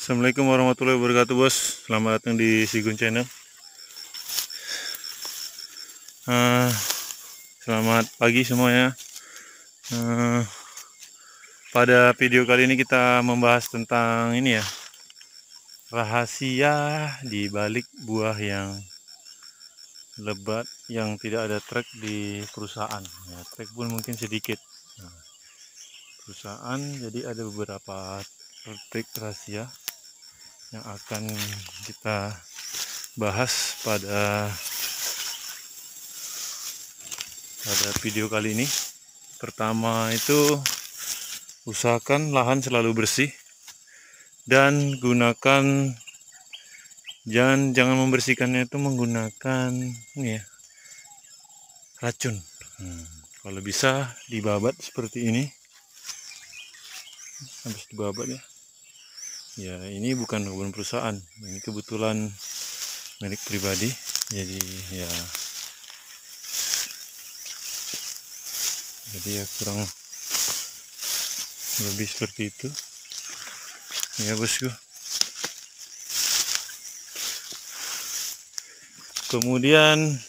Assalamualaikum warahmatullahi wabarakatuh, bos. Selamat datang di Sigun Channel. Selamat pagi semuanya. Pada video kali ini kita membahas tentang ini ya, rahasia di balik buah yang lebat yang tidak ada trek di perusahaan. Ya, trek pun mungkin sedikit. Perusahaan, jadi ada beberapa trek rahasia yang akan kita bahas pada video kali ini. Pertama itu, usahakan lahan selalu bersih dan gunakan jangan membersihkannya itu menggunakan ini ya, racun. Kalau bisa dibabat seperti ini. Habis dibabat ya. Ya, ini bukan kebun perusahaan, ini kebetulan milik pribadi. Jadi ya kurang lebih seperti itu ya, bosku. Kemudian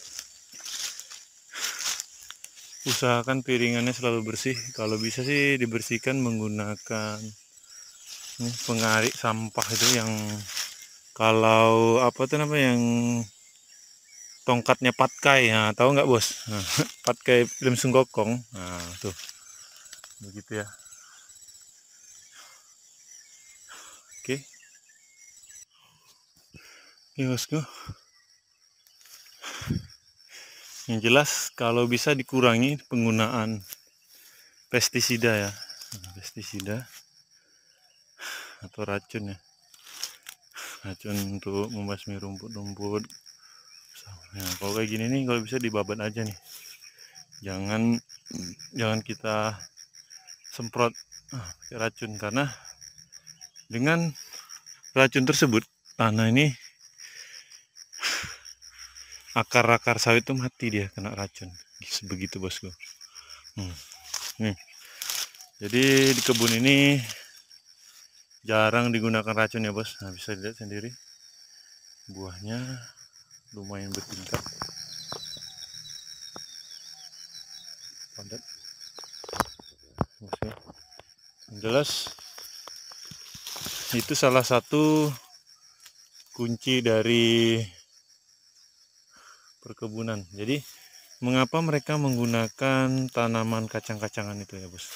usahakan piringannya selalu bersih. Kalau bisa sih dibersihkan menggunakan pengarik sampah itu yang kalau apa tuh namanya, yang tongkatnya patkai. Nah, tahu nggak, bos? Nah, patkai film Sung Gokong. Nah, tuh begitu ya. Oke, bosku. Yang jelas kalau bisa dikurangi penggunaan pestisida ya, pestisida atau racun ya, racun untuk membasmi rumput-rumput. Nah, kalau kayak gini nih, kalau bisa dibabat aja nih, jangan kita semprot pakai racun, karena dengan racun tersebut tanah ini, akar-akar sawit itu mati, dia kena racun. Begitu, bosku. Nih, jadi di kebun ini jarang digunakan racun ya, bos. Nah, bisa dilihat sendiri, buahnya lumayan bertingkat padat. Jelas itu salah satu kunci dari perkebunan. Jadi mengapa mereka menggunakan tanaman kacang-kacangan itu ya, bos?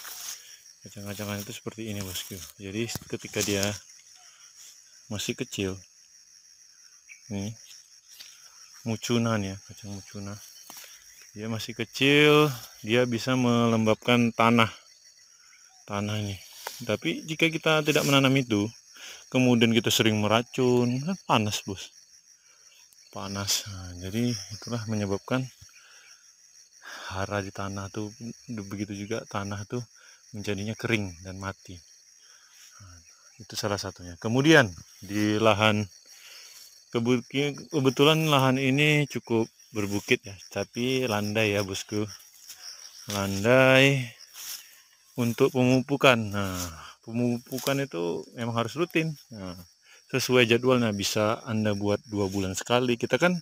Kacang-kacangan itu seperti ini, bosku. Jadi ketika dia masih kecil, ini mucunan ya, kacang mucuna, dia masih kecil, dia bisa melembabkan tanah ini. Tapi jika kita tidak menanam itu, kemudian kita sering meracun, kan panas, bos, panas. Nah, jadi itulah menyebabkan hara di tanah tuh, begitu juga tanah tuh menjadinya kering dan mati. Nah, itu salah satunya. Kemudian di lahan kebetulan lahan ini cukup berbukit ya, tapi landai ya, bosku, landai untuk pemupukan. Nah, pemupukan itu memang harus rutin. Nah, sesuai jadwalnya, bisa Anda buat 2 bulan sekali. Kita kan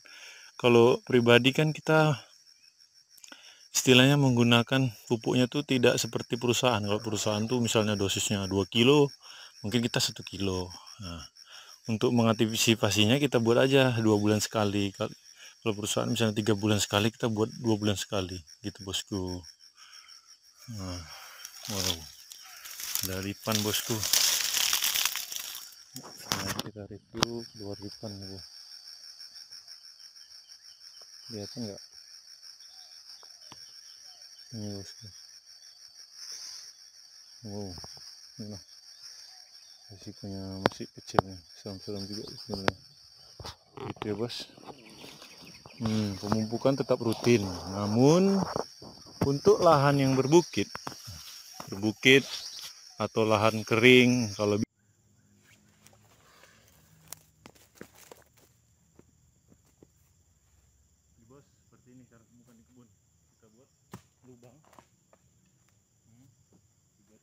kalau pribadi kan kita istilahnya menggunakan pupuknya tuh tidak seperti perusahaan. Kalau perusahaan tuh misalnya dosisnya 2 kilo, mungkin kita 1 kilo. Nah, untuk mengantisipasinya kita buat aja 2 bulan sekali. Kalau perusahaan misalnya 3 bulan sekali, kita buat 2 bulan sekali gitu, bosku. Nah, wow, ada lipan, bosku. Nah, kita itu keluar lipan ya, lihat enggak ini, bosku. Wow, ini risikonya masih kecil nih, seram-seram juga sebenarnya gitu ya, bos. Pemupukan tetap rutin, namun untuk lahan yang berbukit atau lahan kering, kalau bos, seperti ini cara pemupukan di kebun. Kita buat lubang, dibuat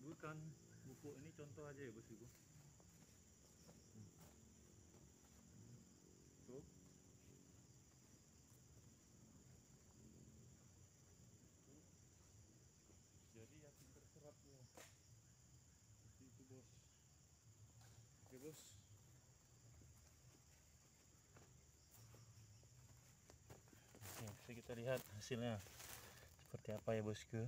Ibu kan pupuk ini contoh aja ya bos ibu. Tuh. Jadi yakin terserap ya. Seperti itu bos. Oke bos. Oke, bisa kita lihat hasilnya seperti apa ya bosku.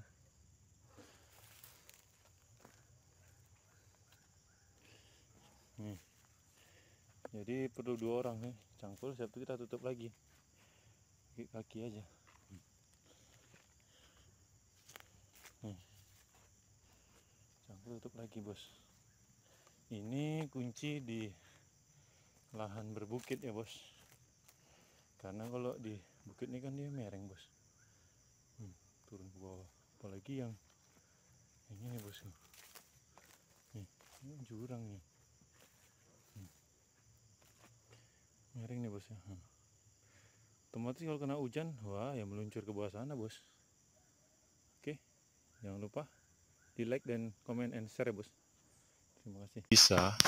Nih. Jadi perlu 2 orang nih, cangkul, satu kita tutup lagi kaki aja. Nih. Cangkul tutup lagi bos. Ini kunci di lahan berbukit ya bos, karena kalau di bukit ini kan dia mereng bos. Turun ke bawah, apalagi yang ini nih bos. Nih, ini jurang nih. Mereng nih bos ya. Otomatis kalau kena hujan, wah ya meluncur ke bawah sana bos. Oke, jangan lupa di like dan komen and share ya bos. Terima kasih. Bisa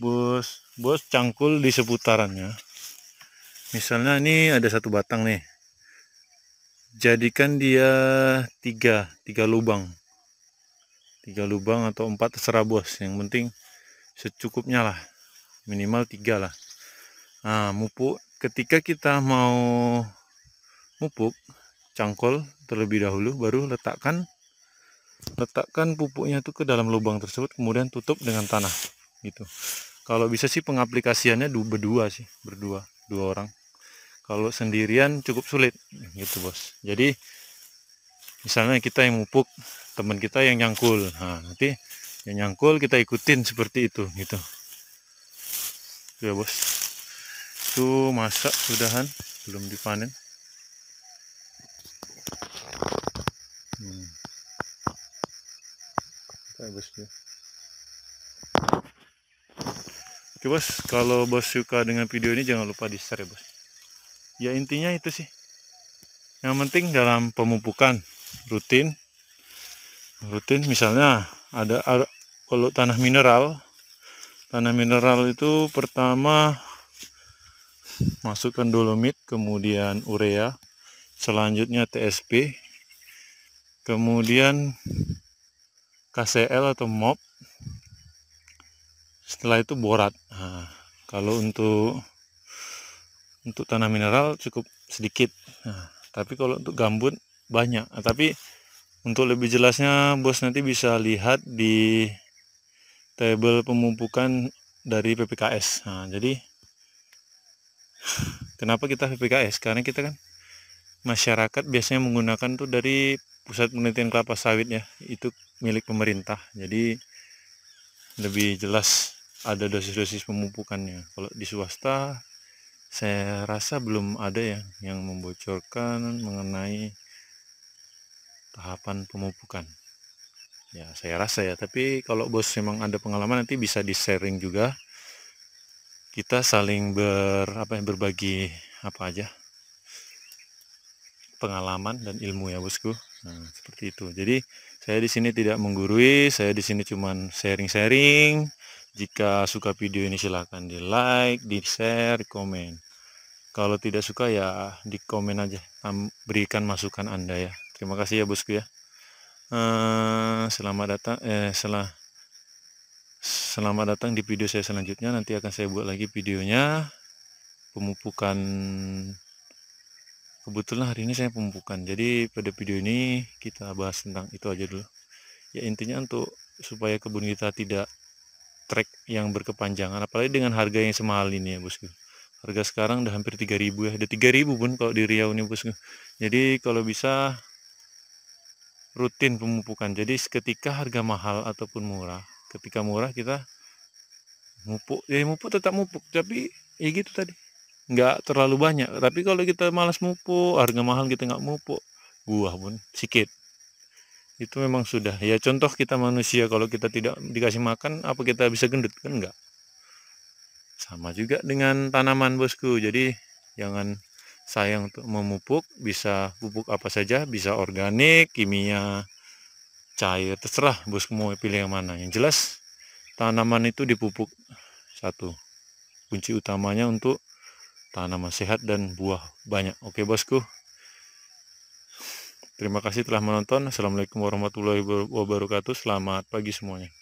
bos cangkul di seputarannya. Misalnya ini ada satu batang nih, jadikan dia tiga lubang, 3 lubang atau 4 terserah bos, yang penting secukupnya lah, minimal 3 lah. Nah, mupuk, ketika kita mau mupuk, cangkul terlebih dahulu, baru letakkan pupuknya itu ke dalam lubang tersebut, kemudian tutup dengan tanah gitu. Kalau bisa sih pengaplikasiannya berdua, 2 orang. Kalau sendirian cukup sulit gitu bos. Jadi misalnya kita yang mupuk, teman kita yang nyangkul, nah nanti yang nyangkul kita ikutin seperti itu gitu ya bos. Itu masak sudahan, belum dipanen. Bos ya. Oke bos, kalau bos suka dengan video ini jangan lupa di share ya bos. Ya intinya itu sih, yang penting dalam pemupukan rutin misalnya ada kalau tanah mineral itu pertama masukkan dolomit, kemudian urea, selanjutnya TSP, kemudian KCl atau MOP, setelah itu borat. Nah, kalau untuk tanah mineral cukup sedikit, nah, tapi kalau untuk gambut banyak. Nah, tapi untuk lebih jelasnya bos nanti bisa lihat di tabel pemupukan dari PPKS. Nah, jadi kenapa kita PPKS? Karena kita kan masyarakat biasanya menggunakan tuh dari Pusat Penelitian Kelapa Sawit ya, itu milik pemerintah. Jadi lebih jelas ada dosis-dosis pemupukannya. Kalau di swasta saya rasa belum ada ya yang membocorkan mengenai tahapan pemupukan. Ya saya rasa ya, tapi kalau bos memang ada pengalaman nanti bisa di sharing juga. Kita saling berbagi apa aja pengalaman dan ilmu ya bosku. Nah, seperti itu. Jadi saya di sini tidak menggurui, saya di sini cuman sharing-sharing. Jika suka video ini silahkan di like, di share, di komen. Kalau tidak suka ya di komen aja, berikan masukan Anda ya. Terima kasih ya bosku ya. Selamat datang di video saya selanjutnya. Nanti akan saya buat lagi videonya pemupukan. Kebetulan hari ini saya pemupukan, jadi pada video ini kita bahas tentang itu aja dulu ya. Intinya untuk supaya kebun kita tidak trek yang berkepanjangan, apalagi dengan harga yang semahal ini ya bosku. Harga sekarang udah hampir 3.000 ya, ada 3.000 pun kalau di Riau nih bosku. Jadi kalau bisa rutin pemupukan, jadi ketika harga mahal ataupun murah, ketika murah kita mupuk, ya mupuk tetap mupuk, tapi ya gitu tadi, nggak terlalu banyak. Tapi kalau kita malas mupuk, harga mahal kita nggak mupuk, buah pun sedikit. Itu memang sudah ya contoh kita manusia, kalau kita tidak dikasih makan apa kita bisa gendut kan? Enggak. Sama juga dengan tanaman bosku, jadi jangan sayang untuk memupuk. Bisa pupuk apa saja, bisa organik, kimia, cair, terserah bosku mau pilih yang mana. Yang jelas tanaman itu dipupuk. Satu kunci utamanya untuk tanaman sehat dan buah banyak. Oke bosku, terima kasih telah menonton. Assalamualaikum warahmatullahi wabarakatuh. Selamat pagi semuanya.